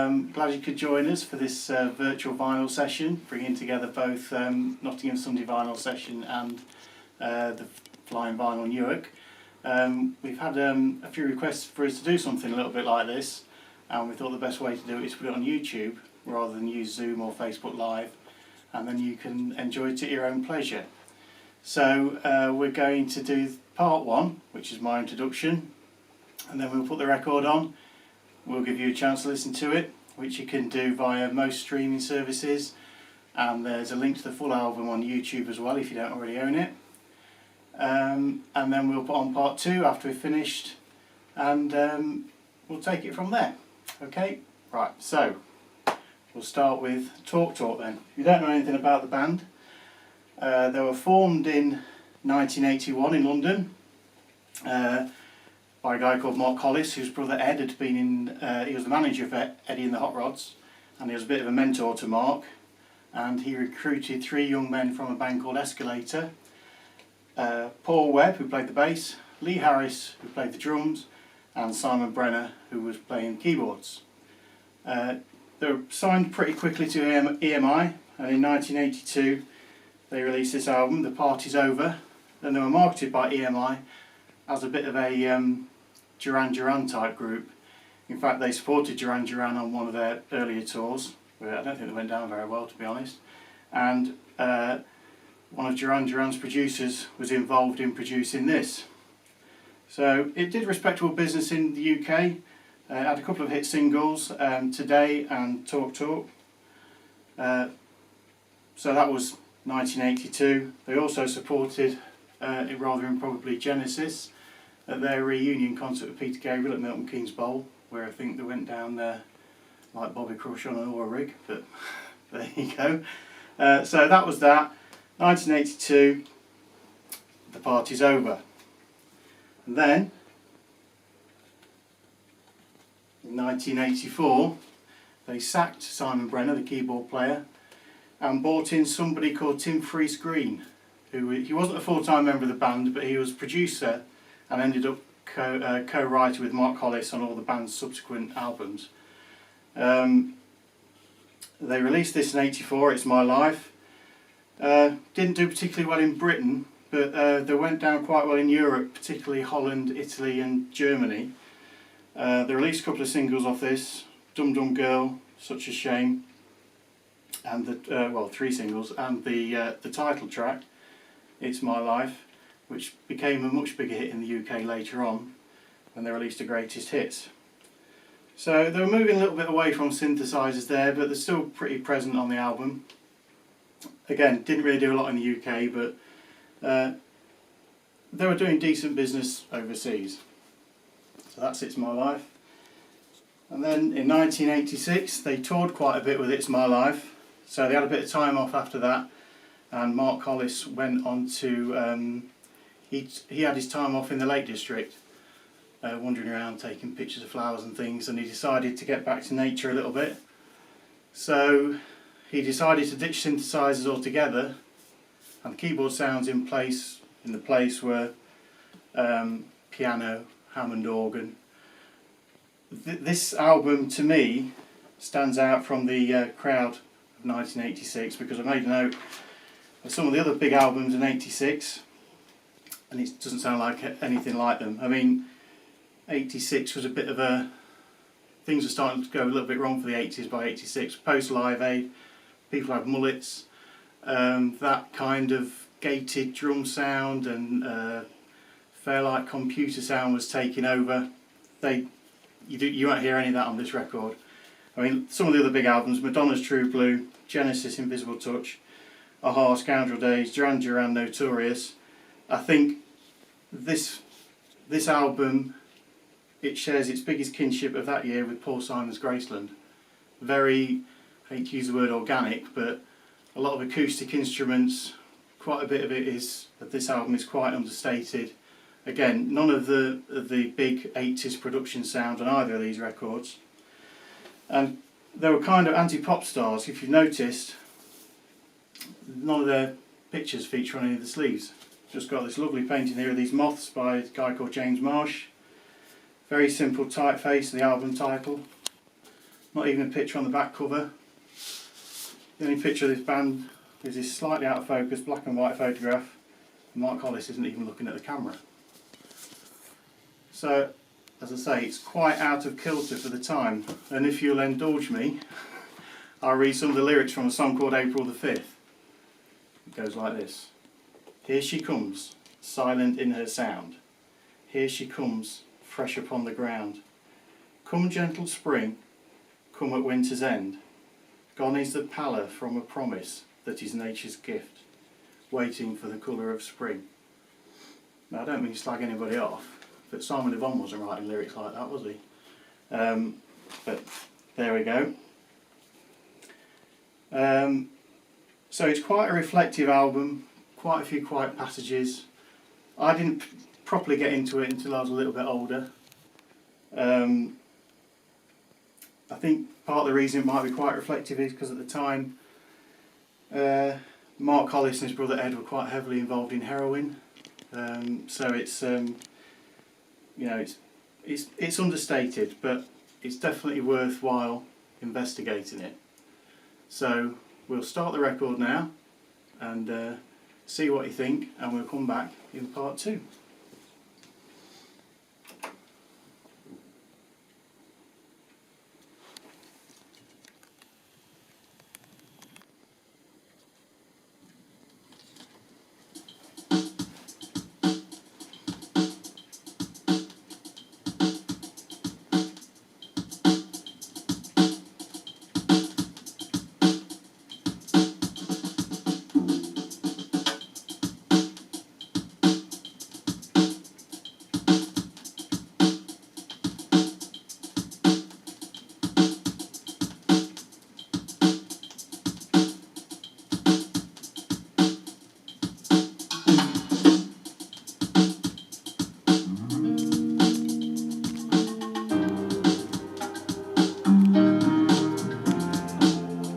Glad you could join us for this virtual vinyl session, bringing together both Nottingham Sunday Vinyl session and the Flying Vinyl Newark. We've had a few requests for us to do something a little bit like this, and we thought the best way to do it is to put it on YouTube rather than use Zoom or Facebook Live, and then you can enjoy it at your own pleasure. So we're going to do part one, which is my introduction, and then we'll put the record on. We'll give you a chance to listen to it, which you can do via most streaming services, and there's a link to the full album on YouTube as well if you don't already own it. And then we'll put on part two after we've finished, and we'll take it from there. Okay, right, so we'll start with Talk then. If you don't know anything about the band, they were formed in 1981 in London by a guy called Mark Hollis, whose brother Ed had been in, he was the manager of Eddie and the Hot Rods, and he was a bit of a mentor to Mark, and he recruited three young men from a band called Escalator. Paul Webb, who played the bass, Lee Harris, who played the drums, and Simon Brenner, who was playing keyboards. They were signed pretty quickly to EMI, and in 1982 they released this album, The Party's Over. Then they were marketed by EMI as a bit of a Duran Duran type group. In fact, they supported Duran Duran on one of their earlier tours, where I don't think they went down very well, to be honest. And one of Duran Duran's producers was involved in producing this. So it did respectable business in the UK. Had a couple of hit singles, Today and Talk. So that was 1982. They also supported, rather improbably, Genesis at their reunion concert with Peter Gabriel at Milton Keynes Bowl, where I think they went down there like Bobby Crush on an oil rig, but there you go. So that was that. 1982, The Party's Over. And then, in 1984, they sacked Simon Brenner, the keyboard player, and brought in somebody called Tim Freese Green, who he wasn't a full-time member of the band, but he was producer and ended up co-writer with Mark Hollis on all the band's subsequent albums. They released this in '84, It's My Life. Didn't do particularly well in Britain, but they went down quite well in Europe, particularly Holland, Italy and Germany. They released a couple of singles off this, Dum Dum Girl, Such a Shame, and three singles, and the title track, It's My Life, which became a much bigger hit in the UK later on when they released the greatest hits. So they were moving a little bit away from synthesizers there, but they're still pretty present on the album. Again, didn't really do a lot in the UK, but they were doing decent business overseas. So that's It's My Life. And then in 1986 they toured quite a bit with It's My Life, so they had a bit of time off after that, and Mark Hollis went on to, he had his time off in the Lake District, wandering around taking pictures of flowers and things, and he decided to get back to nature a little bit. So he decided to ditch synthesizers altogether, and the keyboard sounds in the place were piano, Hammond organ. This album to me stands out from the crowd of 1986 because I made a note of some of the other big albums in '86, and it doesn't sound like anything like them. I mean, '86 was a bit of a, things were starting to go a little bit wrong for the '80s by '86. Post Live Aid, people had mullets, that kind of gated drum sound and Fairlight computer sound was taking over. You won't hear any of that on this record. I mean, some of the other big albums, Madonna's True Blue, Genesis Invisible Touch, a-ha, Scoundrel Days, Duran Duran Notorious. I think this album, it shares its biggest kinship of that year with Paul Simon's Graceland. Very, I hate to use the word organic, but a lot of acoustic instruments, quite a bit of this album is quite understated. Again, none of the big 80s production sound on either of these records. And they were kind of anti-pop stars. If you've noticed, none of their pictures feature on any of the sleeves. Just got this lovely painting here of these moths by a guy called James Marsh. Very simple typeface, the album title. Not even a picture on the back cover. The only picture of this band is this slightly out of focus black and white photograph. Mark Hollis isn't even looking at the camera. So, as I say, it's quite out of kilter for the time, and if you'll indulge me, I'll read some of the lyrics from a song called April the 5th. It goes like this. Here she comes, silent in her sound. Here she comes, fresh upon the ground. Come gentle spring, come at winter's end. Gone is the pallor from a promise that is nature's gift, waiting for the colour of spring. Now I don't mean to slag anybody off, but Simon Yvonne wasn't writing lyrics like that, was he? But there we go. So it's quite a reflective album, quite a few quiet passages. I didn't properly get into it until I was a little bit older. I think part of the reason it might be quite reflective is because at the time Mark Hollis and his brother Ed were quite heavily involved in heroin. So it's you know, it's understated, but it's definitely worthwhile investigating it. So we'll start the record now and see what you think, and we'll come back in part 2.